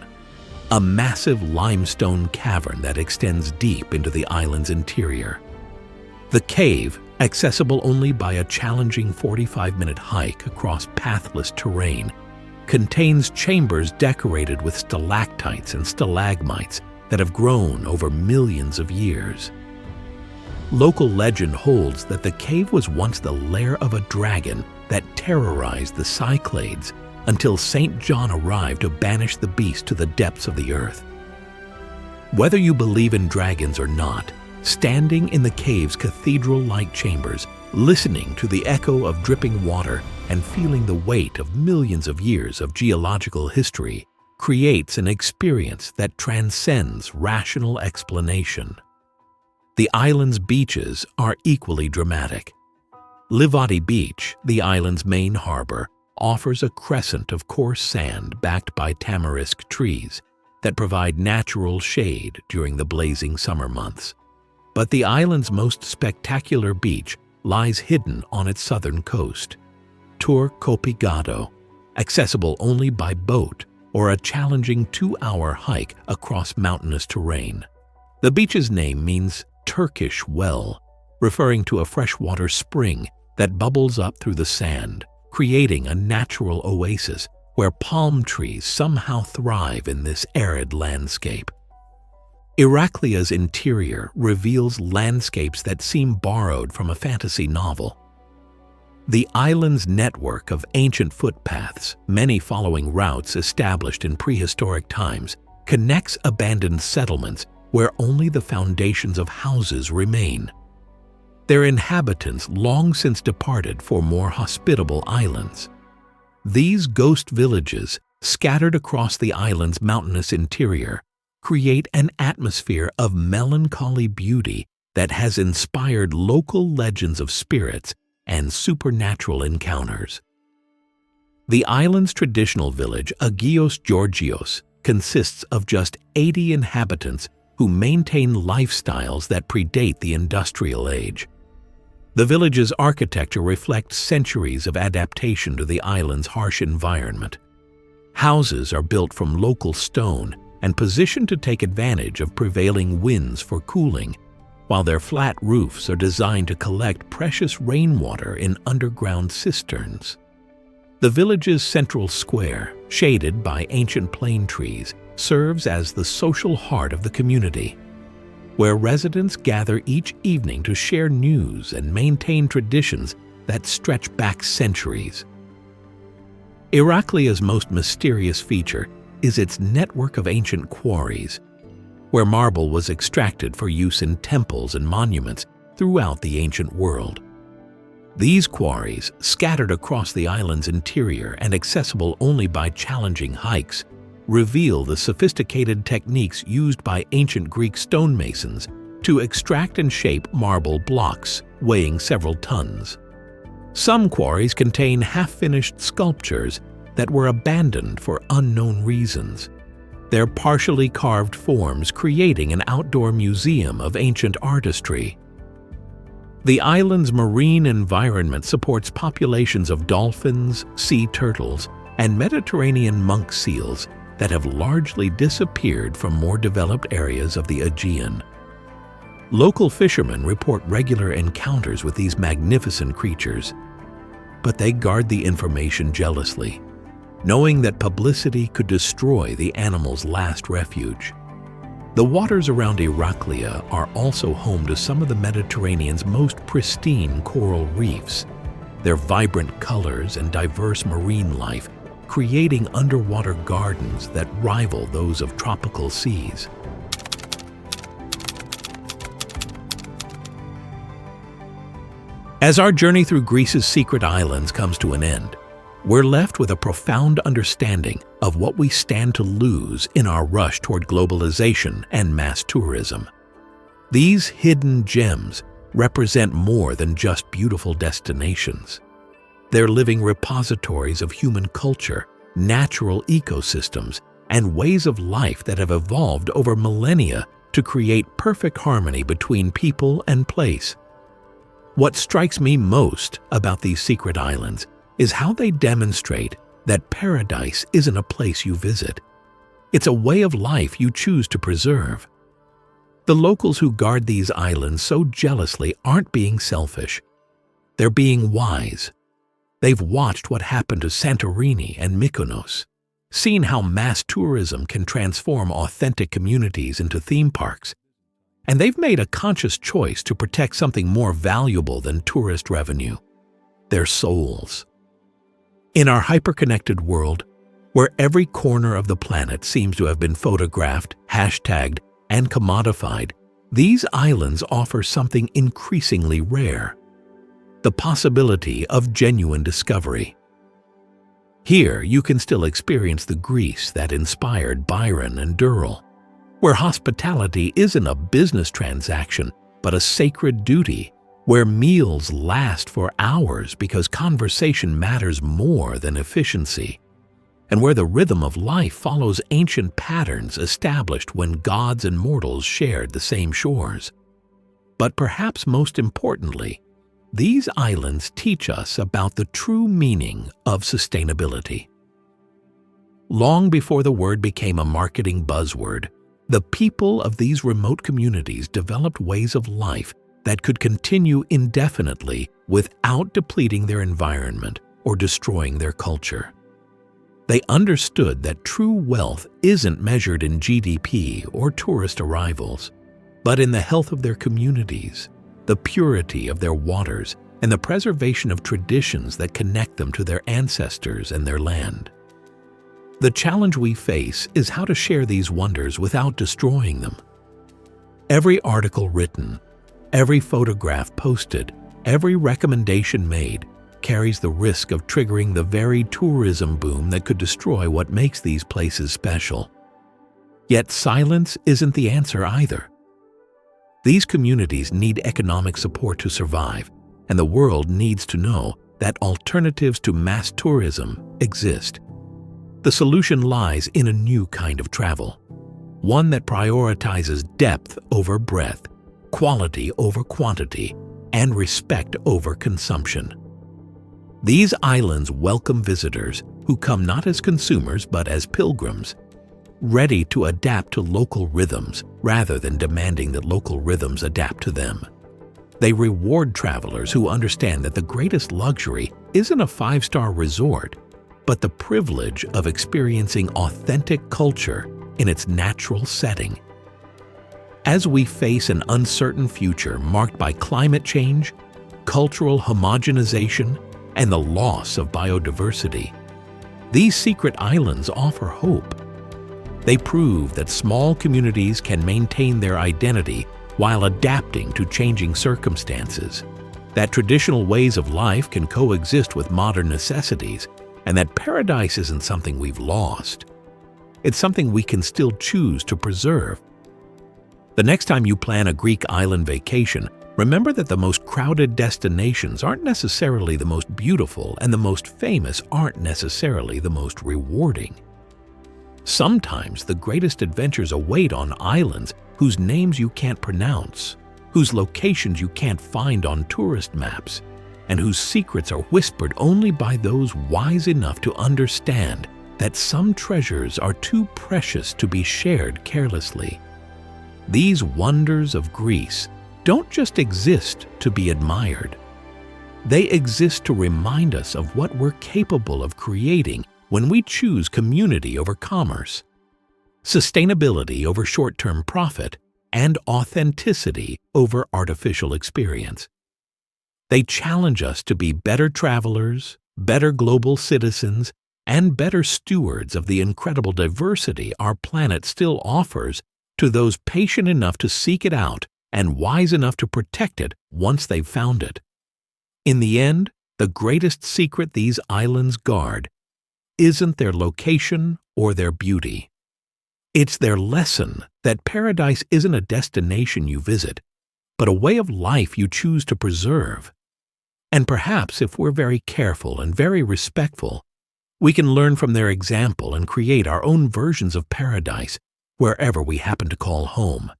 a massive limestone cavern that extends deep into the island's interior. The cave, accessible only by a challenging 45-minute hike across pathless terrain, contains chambers decorated with stalactites and stalagmites that have grown over millions of years. Local legend holds that the cave was once the lair of a dragon that terrorized the Cyclades until St. John arrived to banish the beast to the depths of the earth. Whether you believe in dragons or not, standing in the cave's cathedral-like chambers, listening to the echo of dripping water and feeling the weight of millions of years of geological history creates an experience that transcends rational explanation. The island's beaches are equally dramatic. Livati Beach, the island's main harbor, offers a crescent of coarse sand backed by tamarisk trees that provide natural shade during the blazing summer months. But the island's most spectacular beach lies hidden on its southern coast, Turquoise, accessible only by boat or a challenging 2-hour hike across mountainous terrain. The beach's name means Turkish well, referring to a freshwater spring that bubbles up through the sand, creating a natural oasis where palm trees somehow thrive in this arid landscape. Iraklia's interior reveals landscapes that seem borrowed from a fantasy novel. The island's network of ancient footpaths, many following routes established in prehistoric times, connects abandoned settlements where only the foundations of houses remain. Their inhabitants long since departed for more hospitable islands. These ghost villages, scattered across the island's mountainous interior, create an atmosphere of melancholy beauty that has inspired local legends of spirits and supernatural encounters. The island's traditional village, Agios Georgios, consists of just 80 inhabitants who maintain lifestyles that predate the industrial age. The village's architecture reflects centuries of adaptation to the island's harsh environment. Houses are built from local stone and positioned to take advantage of prevailing winds for cooling, while their flat roofs are designed to collect precious rainwater in underground cisterns. The village's central square, shaded by ancient plane trees, serves as the social heart of the community, where residents gather each evening to share news and maintain traditions that stretch back centuries. Iraklia's most mysterious feature is its network of ancient quarries, where marble was extracted for use in temples and monuments throughout the ancient world. These quarries, scattered across the island's interior and accessible only by challenging hikes, reveal the sophisticated techniques used by ancient Greek stonemasons to extract and shape marble blocks weighing several tons. Some quarries contain half-finished sculptures that were abandoned for unknown reasons, their partially carved forms creating an outdoor museum of ancient artistry. The island's marine environment supports populations of dolphins, sea turtles, and Mediterranean monk seals that have largely disappeared from more developed areas of the Aegean. Local fishermen report regular encounters with these magnificent creatures, but they guard the information jealously, knowing that publicity could destroy the animal's last refuge. The waters around Iraklia are also home to some of the Mediterranean's most pristine coral reefs, their vibrant colors and diverse marine life creating underwater gardens that rival those of tropical seas. As our journey through Greece's secret islands comes to an end, we're left with a profound understanding of what we stand to lose in our rush toward globalization and mass tourism. These hidden gems represent more than just beautiful destinations. They're living repositories of human culture, natural ecosystems, and ways of life that have evolved over millennia to create perfect harmony between people and place. What strikes me most about these secret islands is how they demonstrate that paradise isn't a place you visit. It's a way of life you choose to preserve. The locals who guard these islands so jealously aren't being selfish. They're being wise. They've watched what happened to Santorini and Mykonos, seen how mass tourism can transform authentic communities into theme parks, and they've made a conscious choice to protect something more valuable than tourist revenue: their souls. In our hyper-connected world, where every corner of the planet seems to have been photographed, hashtagged, and commodified, these islands offer something increasingly rare: the possibility of genuine discovery. Here, you can still experience the Greece that inspired Byron and Durrell, where hospitality isn't a business transaction, but a sacred duty, where meals last for hours because conversation matters more than efficiency, and where the rhythm of life follows ancient patterns established when gods and mortals shared the same shores. But perhaps most importantly, these islands teach us about the true meaning of sustainability. Long before the word became a marketing buzzword, the people of these remote communities developed ways of life that could continue indefinitely without depleting their environment or destroying their culture. They understood that true wealth isn't measured in GDP or tourist arrivals, but in the health of their communities, the purity of their waters, and the preservation of traditions that connect them to their ancestors and their land. The challenge we face is how to share these wonders without destroying them. Every article written, every photograph posted, every recommendation made carries the risk of triggering the very tourism boom that could destroy what makes these places special. Yet silence isn't the answer either. These communities need economic support to survive, and the world needs to know that alternatives to mass tourism exist. The solution lies in a new kind of travel, one that prioritizes depth over breadth, quality over quantity, and respect over consumption. These islands welcome visitors who come not as consumers but as pilgrims, ready to adapt to local rhythms rather than demanding that local rhythms adapt to them. They reward travelers who understand that the greatest luxury isn't a five-star resort, but the privilege of experiencing authentic culture in its natural setting. As we face an uncertain future marked by climate change, cultural homogenization, and the loss of biodiversity, these secret islands offer hope. They prove that small communities can maintain their identity while adapting to changing circumstances, that traditional ways of life can coexist with modern necessities, and that paradise isn't something we've lost. It's something we can still choose to preserve. The next time you plan a Greek island vacation, remember that the most crowded destinations aren't necessarily the most beautiful, and the most famous aren't necessarily the most rewarding. Sometimes the greatest adventures await on islands whose names you can't pronounce, whose locations you can't find on tourist maps, and whose secrets are whispered only by those wise enough to understand that some treasures are too precious to be shared carelessly. These wonders of Greece don't just exist to be admired. They exist to remind us of what we're capable of creating when we choose community over commerce, sustainability over short-term profit, and authenticity over artificial experience. They challenge us to be better travelers, better global citizens, and better stewards of the incredible diversity our planet still offers to those patient enough to seek it out and wise enough to protect it once they've found it. In the end, the greatest secret these islands guard isn't their location or their beauty. It's their lesson that paradise isn't a destination you visit, but a way of life you choose to preserve. And perhaps if we're very careful and very respectful, we can learn from their example and create our own versions of paradise wherever we happen to call home.